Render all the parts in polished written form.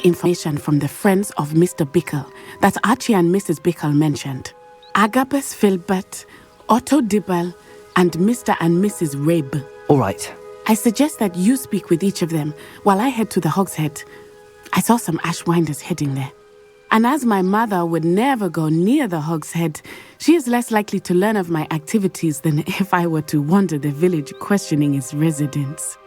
information from the friends of Mr. Bickle that Archie and Mrs. Bickle mentioned. Agabus Filbert, Otto Dibble, and Mr. and Mrs. Rabe. All right. I suggest that you speak with each of them while I head to the Hog's Head. I saw some Ashwinders heading there. And as my mother would never go near the Hog's Head, she is less likely to learn of my activities than if I were to wander the village questioning its residents.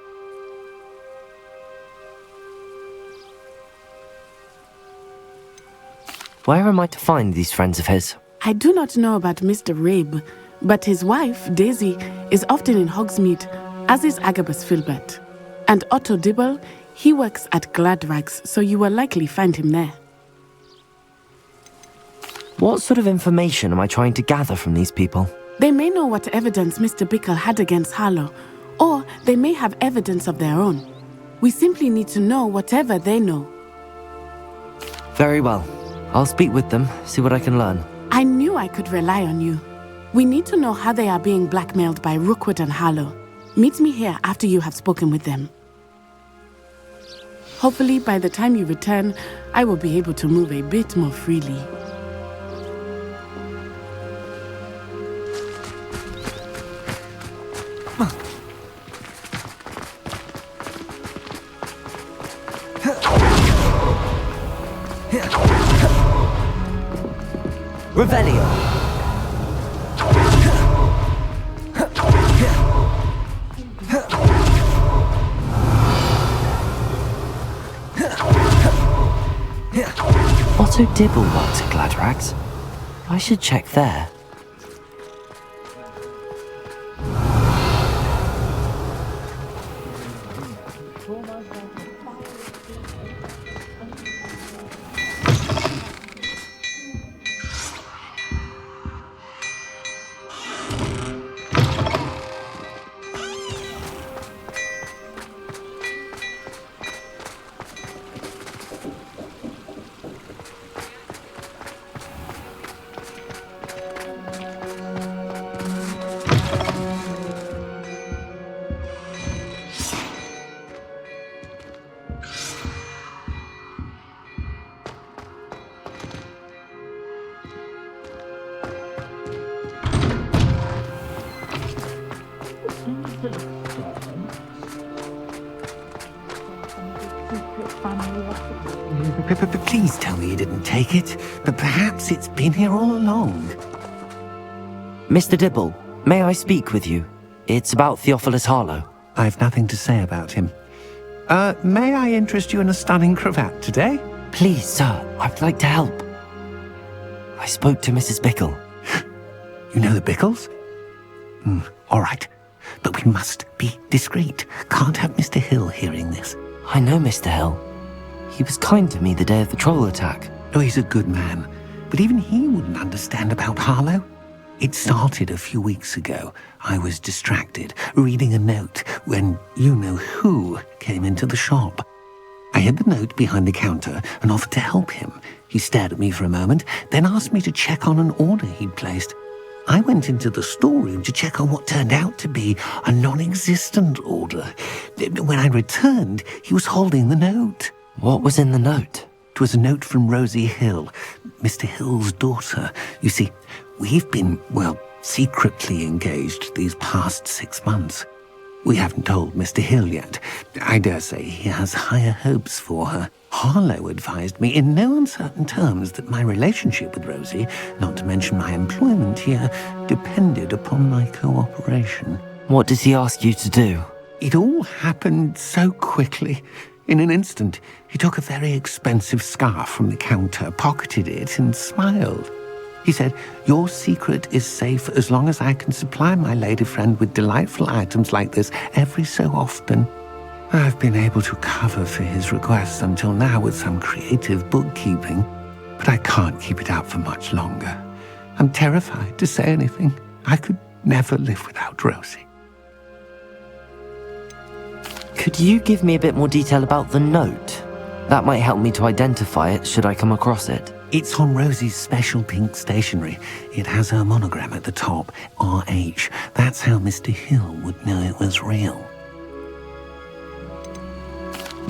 Where am I to find these friends of his? I do not know about Mr. Rabe, but his wife, Daisy, is often in Hogsmeade, as is Agabus Filbert. And Otto Dibble, he works at Gladrags, so you will likely find him there. What sort of information am I trying to gather from these people? They may know what evidence Mr. Bickle had against Harlow, or they may have evidence of their own. We simply need to know whatever they know. Very well. I'll speak with them, see what I can learn. I knew I could rely on you. We need to know how they are being blackmailed by Rookwood and Harlow. Meet me here after you have spoken with them. Hopefully, by the time you return, I will be able to move a bit more freely. Revelio! Otto Dibble works at Gladrags. I should check there. Please tell me you didn't take it, but perhaps it's been here all along. Mr. Dibble, may I speak with you? It's about Theophilus Harlow. I've nothing to say about him. May I interest you in a stunning cravat today? Please, sir, I'd like to help. I spoke to Mrs. Bickle. You know the Bickles? All right, but we must be discreet. Can't have Mr. Hill hearing this. I know Mr. Hill. He was kind to me the day of the troll attack. Oh, he's a good man, but even he wouldn't understand about Harlow. It started a few weeks ago. I was distracted, reading a note, when you-know-who came into the shop. I hid the note behind the counter and offered to help him. He stared at me for a moment, then asked me to check on an order he'd placed. I went into the storeroom to check on what turned out to be a non-existent order. When I returned, he was holding the note. What was in the note? It was a note from Rosie Hill, Mr. Hill's daughter. You see, we've been, secretly engaged these past 6 months. We haven't told Mr. Hill yet. I dare say he has higher hopes for her. Harlow advised me in no uncertain terms that my relationship with Rosie, not to mention my employment here, depended upon my cooperation. What does he ask you to do? It all happened so quickly. In an instant, he took a very expensive scarf from the counter, pocketed it, and smiled. He said, "Your secret is safe as long as I can supply my lady friend with delightful items like this every so often." I've been able to cover for his requests until now with some creative bookkeeping, but I can't keep it up for much longer. I'm terrified to say anything. I could never live without Rosie. Could you give me a bit more detail about the note? That might help me to identify it should I come across it. It's on Rosie's special pink stationery. It has her monogram at the top, RH. That's how Mr. Hill would know it was real.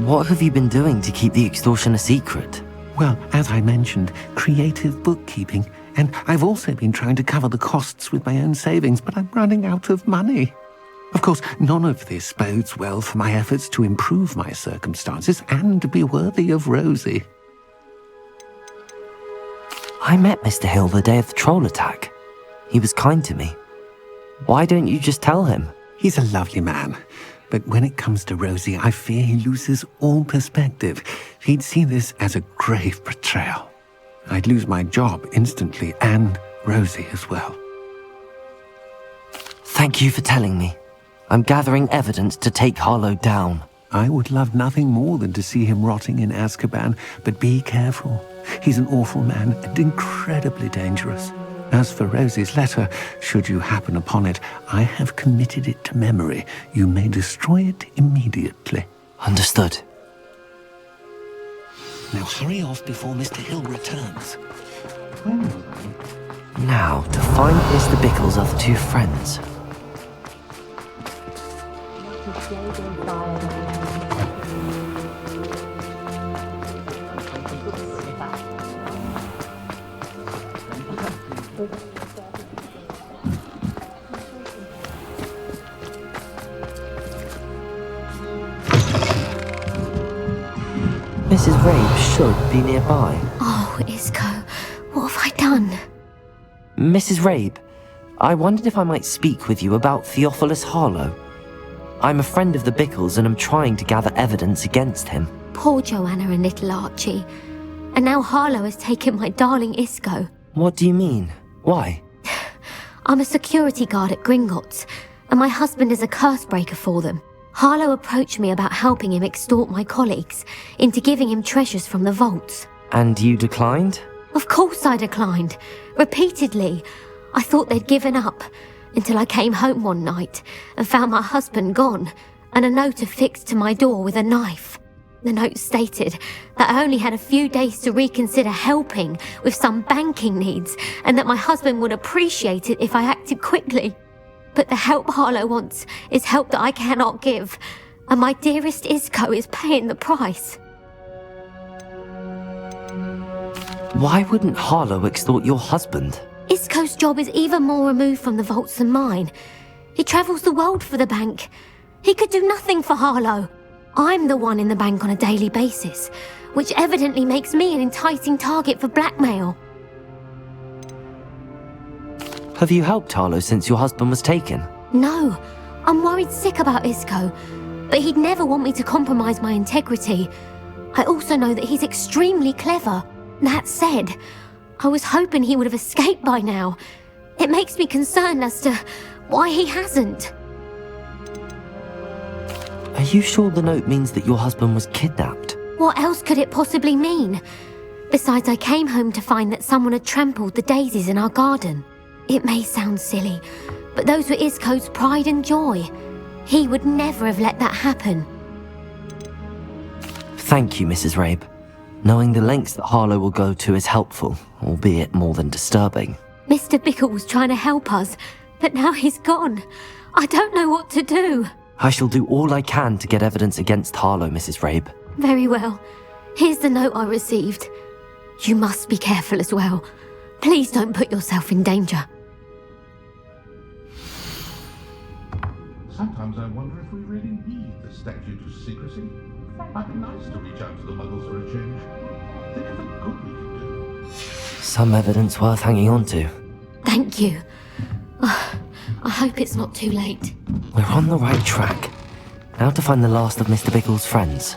What have you been doing to keep the extortion a secret? Well, as I mentioned, creative bookkeeping. And I've also been trying to cover the costs with my own savings, but I'm running out of money. Of course, none of this bodes well for my efforts to improve my circumstances and be worthy of Rosie. I met Mr. Hill the day of the troll attack. He was kind to me. Why don't you just tell him? He's a lovely man. But when it comes to Rosie, I fear he loses all perspective. He'd see this as a grave betrayal. I'd lose my job instantly, and Rosie as well. Thank you for telling me. I'm gathering evidence to take Harlow down. I would love nothing more than to see him rotting in Azkaban, but be careful. He's an awful man and incredibly dangerous. As for Rosie's letter, should you happen upon it, I have committed it to memory. You may destroy it immediately. Understood. Now hurry off before Mr. Hill returns. Now, to find Mr. Bickle's other two friends. Mrs. Rabe should be nearby. Oh, Isco, what have I done? Mrs. Rabe, I wondered if I might speak with you about Theophilus Harlow. I'm a friend of the Bickles and I'm trying to gather evidence against him. Poor Joanna and little Archie. And now Harlow has taken my darling Isco. What do you mean? Why? I'm a security guard at Gringotts, and my husband is a curse breaker for them. Harlow approached me about helping him extort my colleagues into giving him treasures from the vaults. And you declined? Of course I declined. Repeatedly. I thought they'd given up, until I came home one night and found my husband gone, and a note affixed to my door with a knife. The note stated that I only had a few days to reconsider helping with some banking needs, and that my husband would appreciate it if I acted quickly. But the help Harlow wants is help that I cannot give, and my dearest Isco is paying the price. Why wouldn't Harlow extort your husband? Isco's job is even more removed from the vaults than mine. He travels the world for the bank. He could do nothing for Harlow. I'm the one in the bank on a daily basis, which evidently makes me an enticing target for blackmail. Have you helped Harlow since your husband was taken? No, I'm worried sick about Isco, but he'd never want me to compromise my integrity. I also know that he's extremely clever. That said, I was hoping he would have escaped by now. It makes me concerned as to why he hasn't. Are you sure the note means that your husband was kidnapped? What else could it possibly mean? Besides, I came home to find that someone had trampled the daisies in our garden. It may sound silly, but those were Isco's pride and joy. He would never have let that happen. Thank you, Mrs. Rabe. Knowing the lengths that Harlow will go to is helpful, albeit more than disturbing. Mr. Bickle was trying to help us, but now he's gone. I don't know what to do. I shall do all I can to get evidence against Harlow, Mrs. Rabe. Very well. Here's the note I received. You must be careful as well. Please don't put yourself in danger. Sometimes I wonder if we really need the statute of secrecy. Might be nice to reach out to the Muggles for a change. Think of the good we can do. Some evidence worth hanging on to. Thank you. I hope it's not too late. We're on the right track. Now to find the last of Mr. Bickle's friends.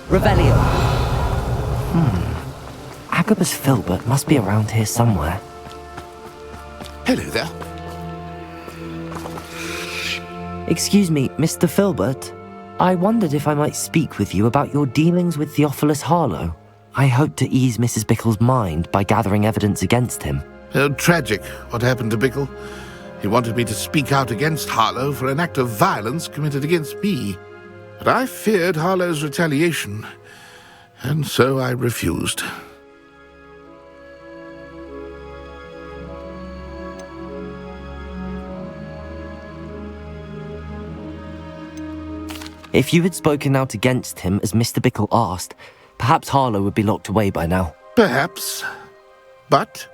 Revelio. Agabus Filbert must be around here somewhere. Hello there. Excuse me, Mr. Filbert. I wondered if I might speak with you about your dealings with Theophilus Harlow. I hope to ease Mrs. Bickle's mind by gathering evidence against him. Oh, tragic, what happened to Bickle. He wanted me to speak out against Harlow for an act of violence committed against me. But I feared Harlow's retaliation, and so I refused. If you had spoken out against him as Mr. Bickle asked, perhaps Harlow would be locked away by now. Perhaps. But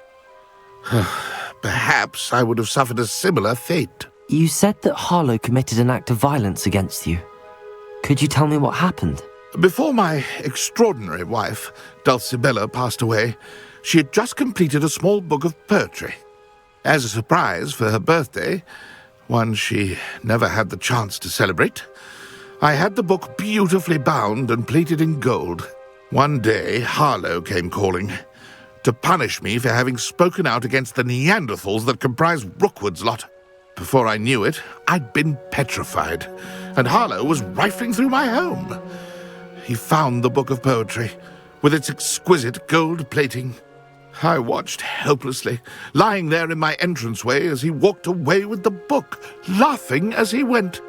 perhaps I would have suffered a similar fate. You said that Harlow committed an act of violence against you. Could you tell me what happened? Before my extraordinary wife, Dulcibella, passed away, she had just completed a small book of poetry. As a surprise for her birthday, one she never had the chance to celebrate, I had the book beautifully bound and plated in gold. One day, Harlow came calling to punish me for having spoken out against the Neanderthals that comprise Rookwood's lot. Before I knew it, I'd been petrified, and Harlow was rifling through my home. He found the book of poetry, with its exquisite gold plating. I watched helplessly, lying there in my entranceway as he walked away with the book, laughing as he went.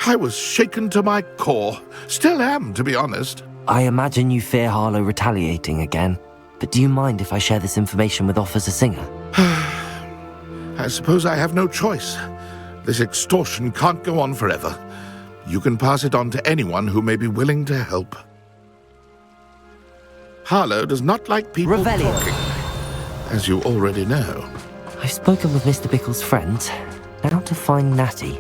I was shaken to my core. Still am, to be honest. I imagine you fear Harlow retaliating again, but do you mind if I share this information with Officer Singer? I suppose I have no choice. This extortion can't go on forever. You can pass it on to anyone who may be willing to help. Harlow does not like people Revelio. talking, as you already know. I've spoken with Mr. Bickle's friends. Now to find Natty.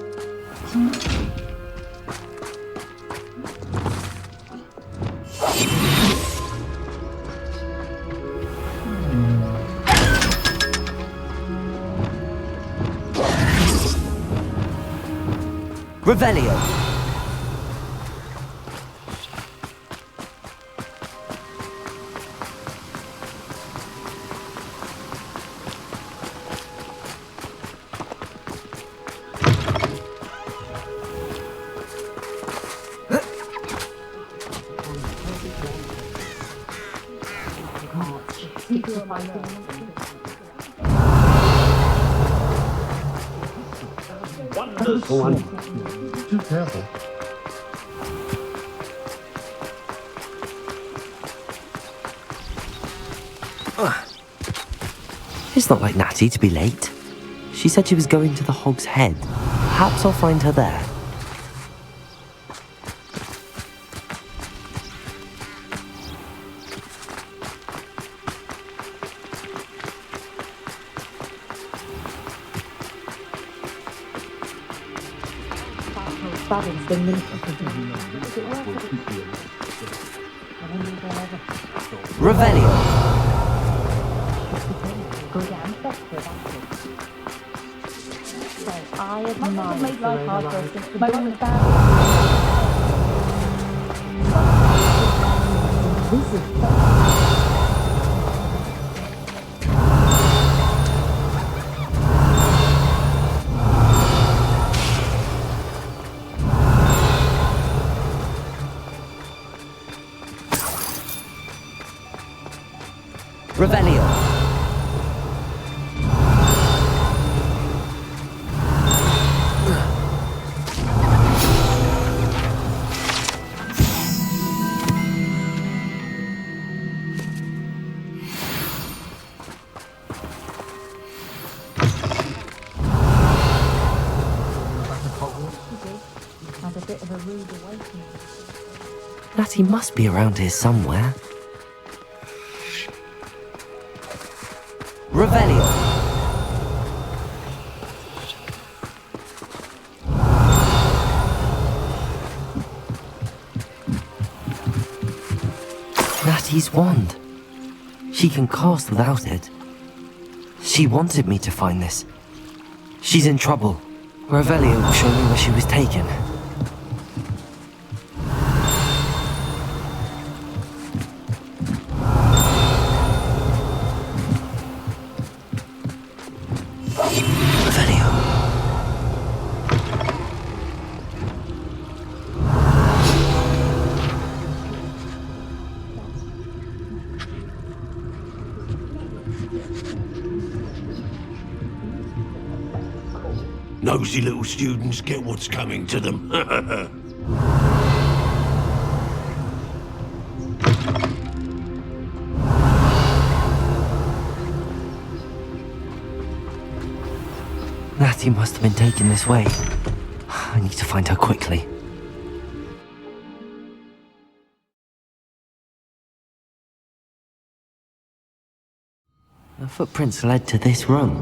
Revelio. Too careful. It's not like Natty to be late. She said she was going to the Hog's Head. Perhaps I'll find her there. Revelio. I admire make life hard for us. The moment was bad. Revelio. Natty must be around here somewhere. Revelio. Natty's wand. She can cast without it. She wanted me to find this. She's in trouble. Revelio will show me where she was taken. Nosy little students get what's coming to them. Natty must have been taken this way. I need to find her quickly. The footprints led to this room.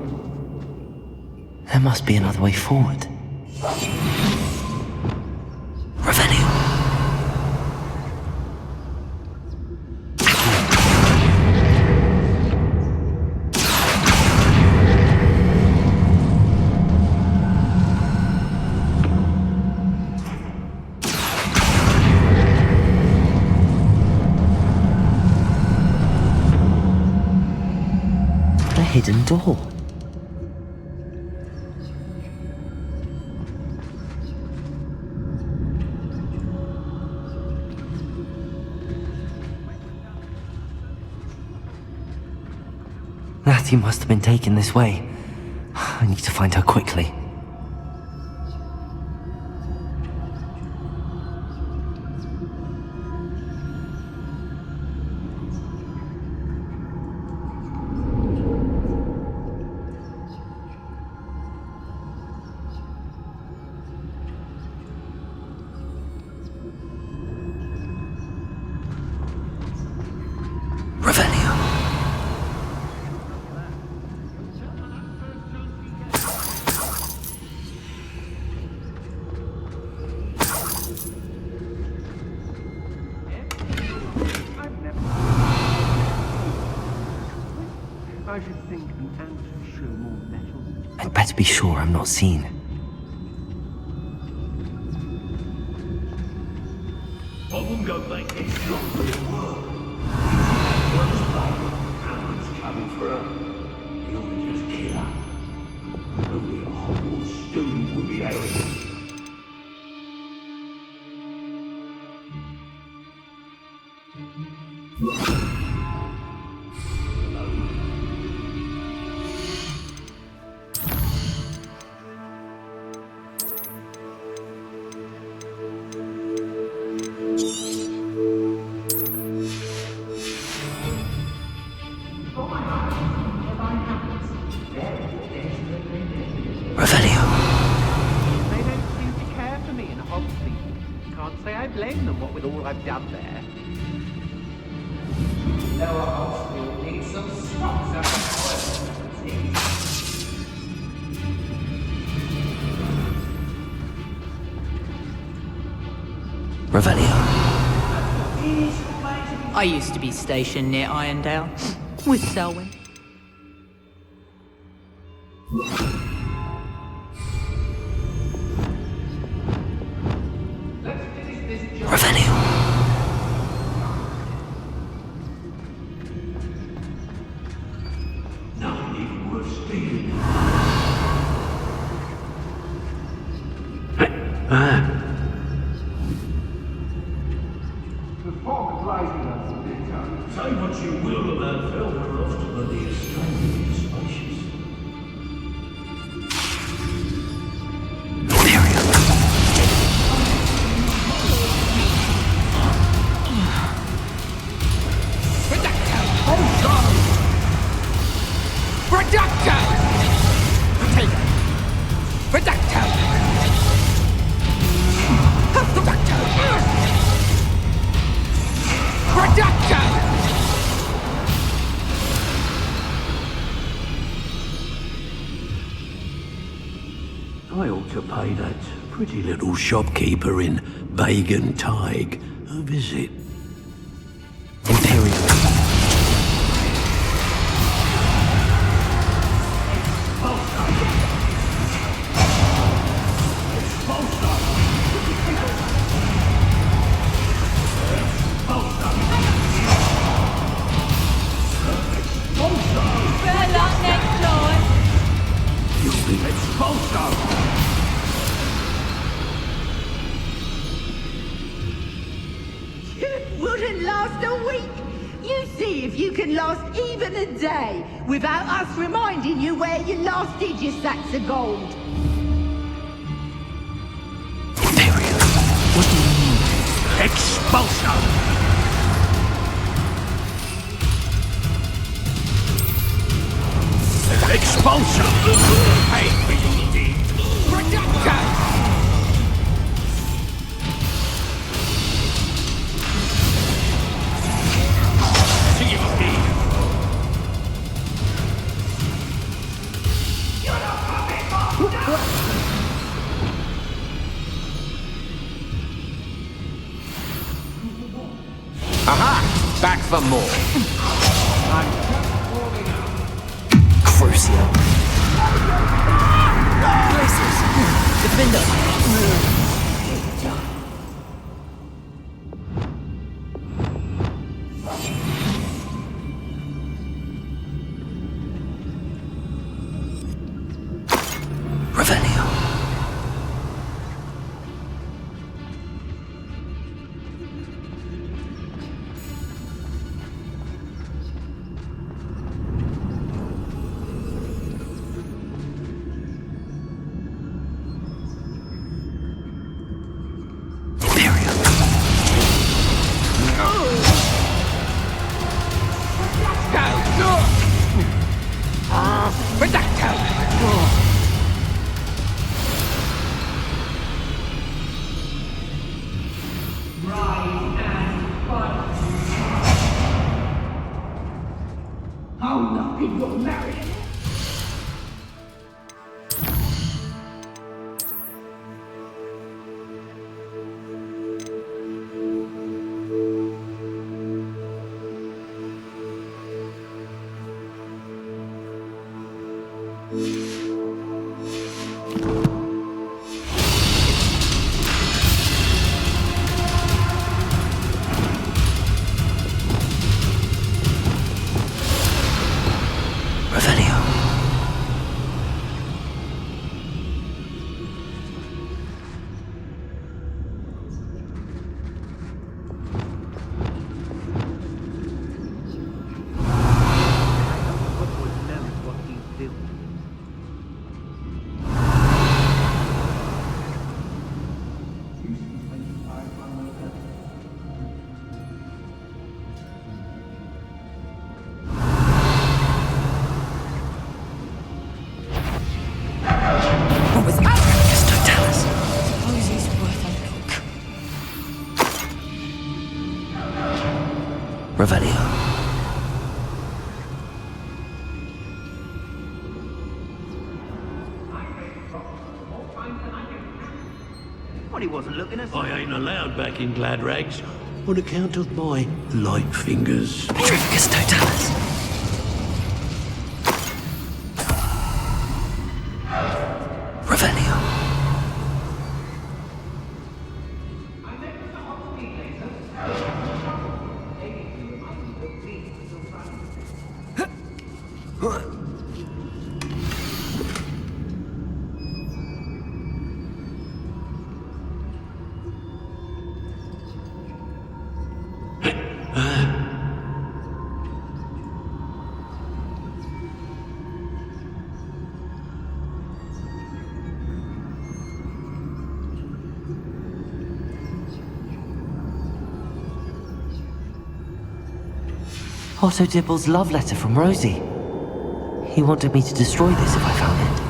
There must be another way forward. Revelio! A hidden door. Natty must have been taken this way. I need to find her quickly. I should think the ants show more metal. I'd better be sure I'm not seen. I wouldn't go make this job for the world. Ants coming for her. You'll just kill her. Only a Hogwarts student would be arrogant. Revelio! They don't seem to care for me in Hogsmeade. Can't say I blame them, what with all I've done there. Our Hogsmeade needs some stocks up Revelio! I used to be stationed near Irondale with Selwyn. Revelio! Nothing even worth speaking. Say what you will about Feldercroft, but the Australian is spacious. I ought to pay that pretty little shopkeeper in Bagan Tig a visit. Imperial. Better luck next time. You'll be expulso! Wouldn't last a week. You see if you can last even a day without us reminding you where you last did your sacks of gold. Imperial. What do you mean? Expulso! Expulso! Hey, Back for more. Crucio. Defender. Revelio. How lucky you're married. Revelio. Revelio. Well, he wasn't looking at I ain't allowed back in Glad Rags on account of my light fingers. Petrificus Totalis. Revelio. Otto Dibble's love letter from Rosie. He wanted me to destroy this if I found it.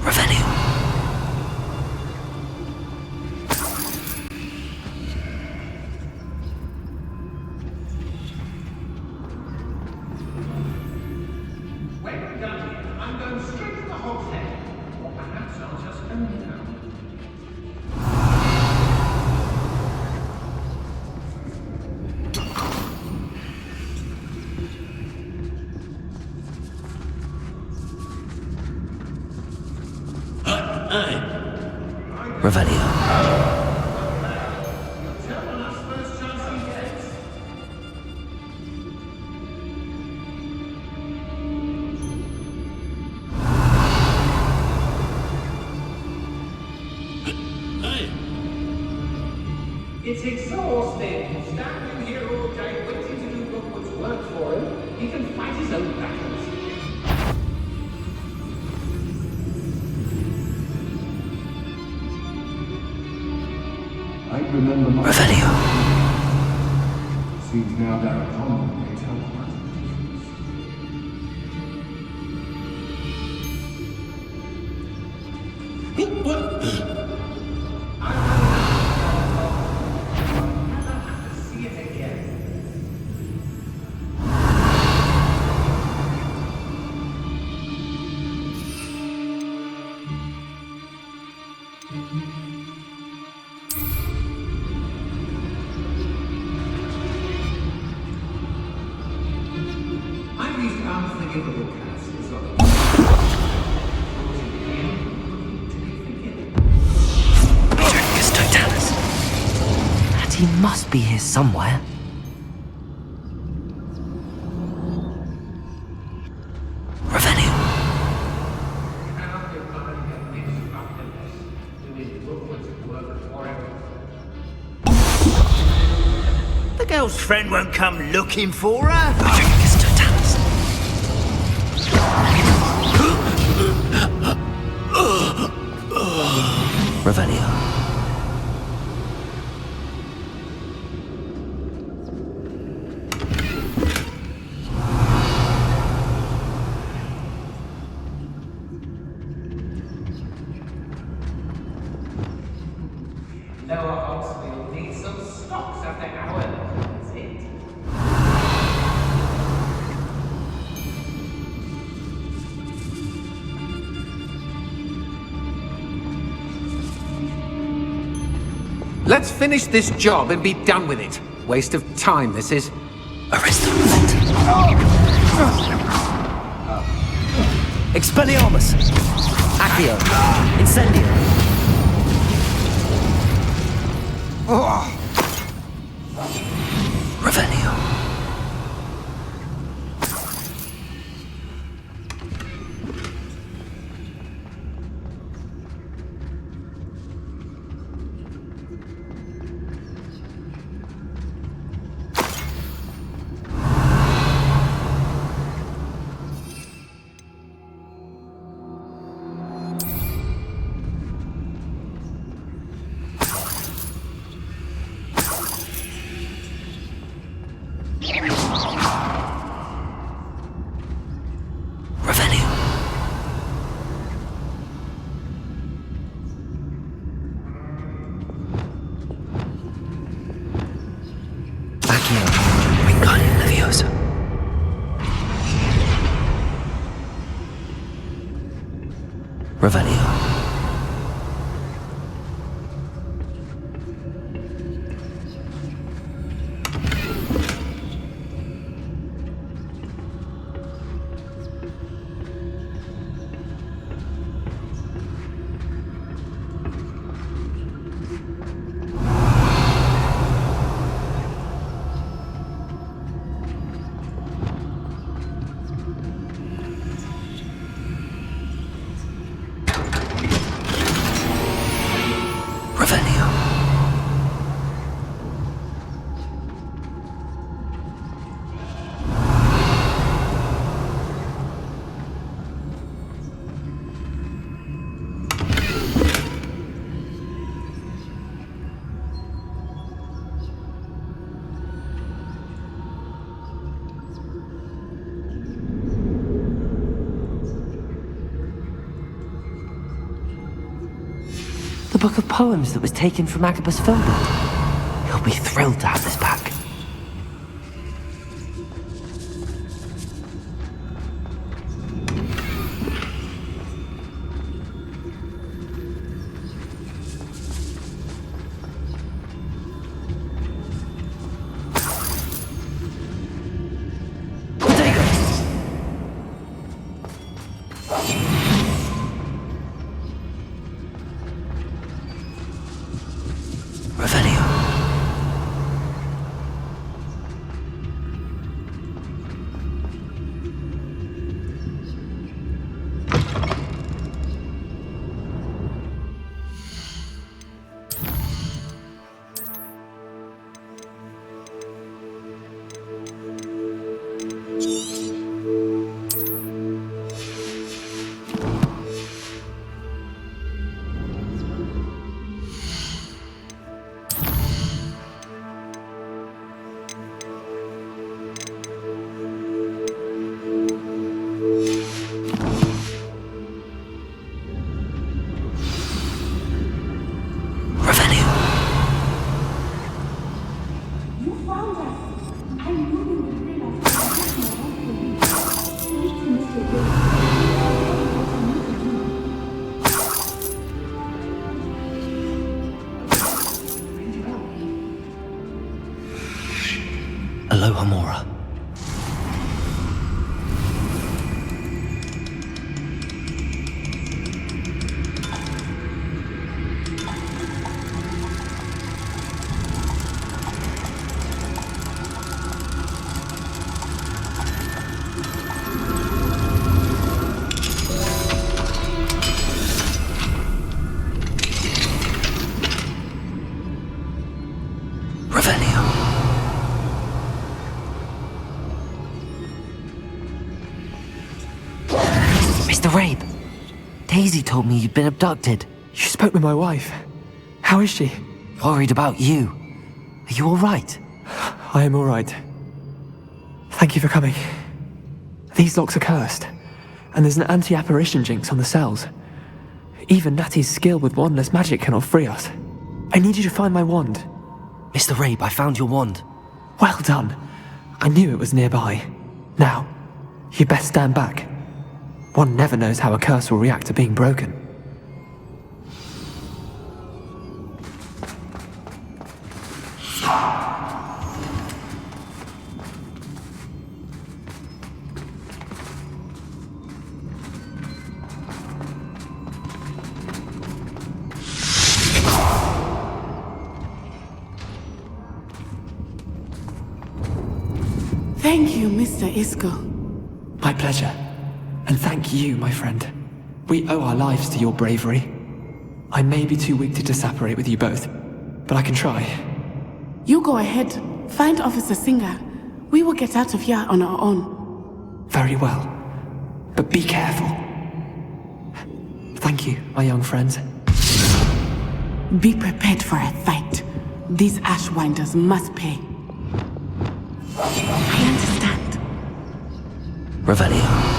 Revelio. When we're done here, I'm going straight to the Hog's Head. Or perhaps I'll just go now. Revelio. Tell on us first chance he gets. It's exhausting. Standing here all day waiting to do Rookwood's work for him. He can fight his own battles. I remember my... Revelio. Seems now they're upon them, they tell quite a difference. What? See it again. unforgivable curses of Dricus Totalis. And he must be here somewhere. Revenue. The girl's friend won't come looking for her. Dricus Totalis. Revelio. Noah Hogsfield needs some stocks after our visit. Let's finish this job and be done with it. Waste of time, this is. Aristolate. Expelliarmus. Accio. Incendio. Revelio. Revelio. Accio. Wingardium Leviosa. Revelio. Revelio. The book of poems that was taken from Agabus Filbert. He'll be thrilled to have this back. Revelio. Alohomora. Mr. Rabe, Daisy told me you'd been abducted. You spoke with my wife. How is she? Worried about you. Are you all right? I am all right. Thank you for coming. These locks are cursed, and there's an anti-apparition jinx on the cells. Even Natty's skill with wandless magic cannot free us. I need you to find my wand. Mr. Rabe, I found your wand. Well done. I knew it was nearby. Now, you best stand back. One never knows how a curse will react to being broken. Thank you, Mr. Isco. My pleasure. And thank you, my friend. We owe our lives to your bravery. I may be too weak to disapparate with you both, but I can try. You go ahead. Find Officer Singer. We will get out of here on our own. Very well. But be careful. Thank you, my young friends. Be prepared for a fight. These Ashwinders must pay. I understand. Revelio.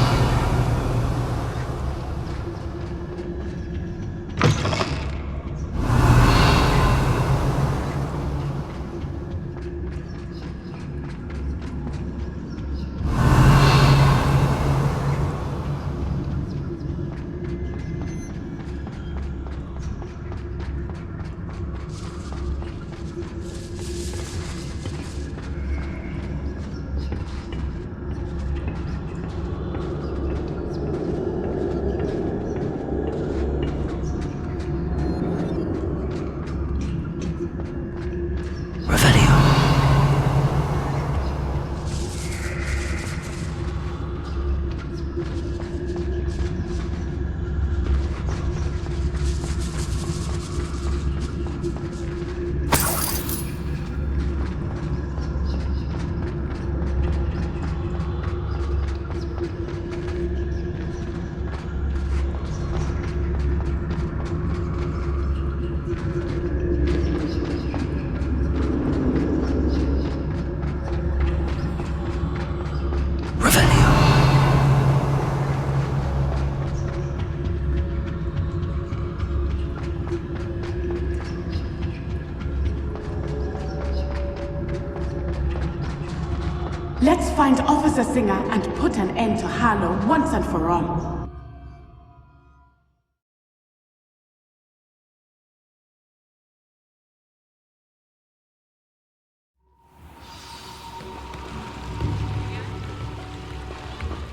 Let's find Officer Singer and put an end to Harlow once and for all.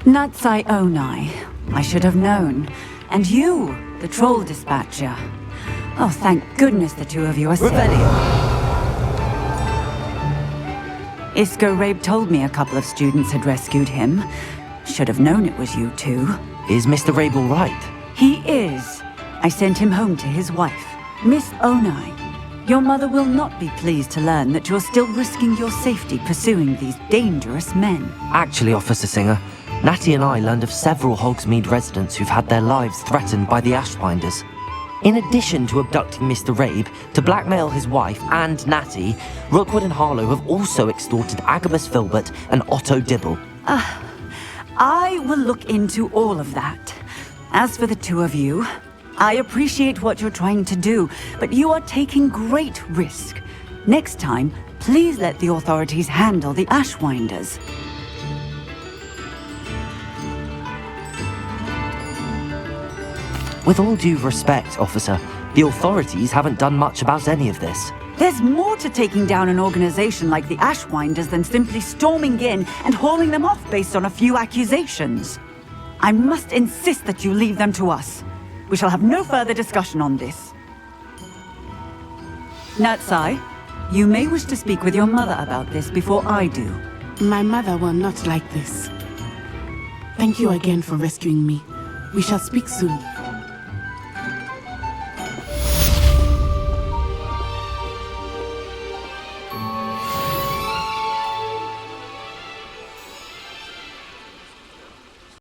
Natsai Onai. I should have known. And you, the troll dispatcher. Oh, thank goodness the two of you are safe. Isco Rabe told me a couple of students had rescued him. Should have known it was you two. Is Mr. Rabe all right? He is. I sent him home to his wife. Miss Onai, your mother will not be pleased to learn that you're still risking your safety pursuing these dangerous men. Actually, Officer Singer, Natty and I learned of several Hogsmeade residents who've had their lives threatened by the Ashbinders. In addition to abducting Mr. Rabe to blackmail his wife and Natty, Rookwood and Harlow have also extorted Agabus Filbert and Otto Dibble. I will look into all of that. As for the two of you, I appreciate what you're trying to do, but you are taking great risk. Next time, please let the authorities handle the Ashwinders. With all due respect, officer, the authorities haven't done much about any of this. There's more to taking down an organization like the Ashwinders than simply storming in and hauling them off based on a few accusations. I must insist that you leave them to us. We shall have no further discussion on this. Natsai, you may wish to speak with your mother about this before I do. My mother will not like this. Thank you again for rescuing me. We shall speak soon.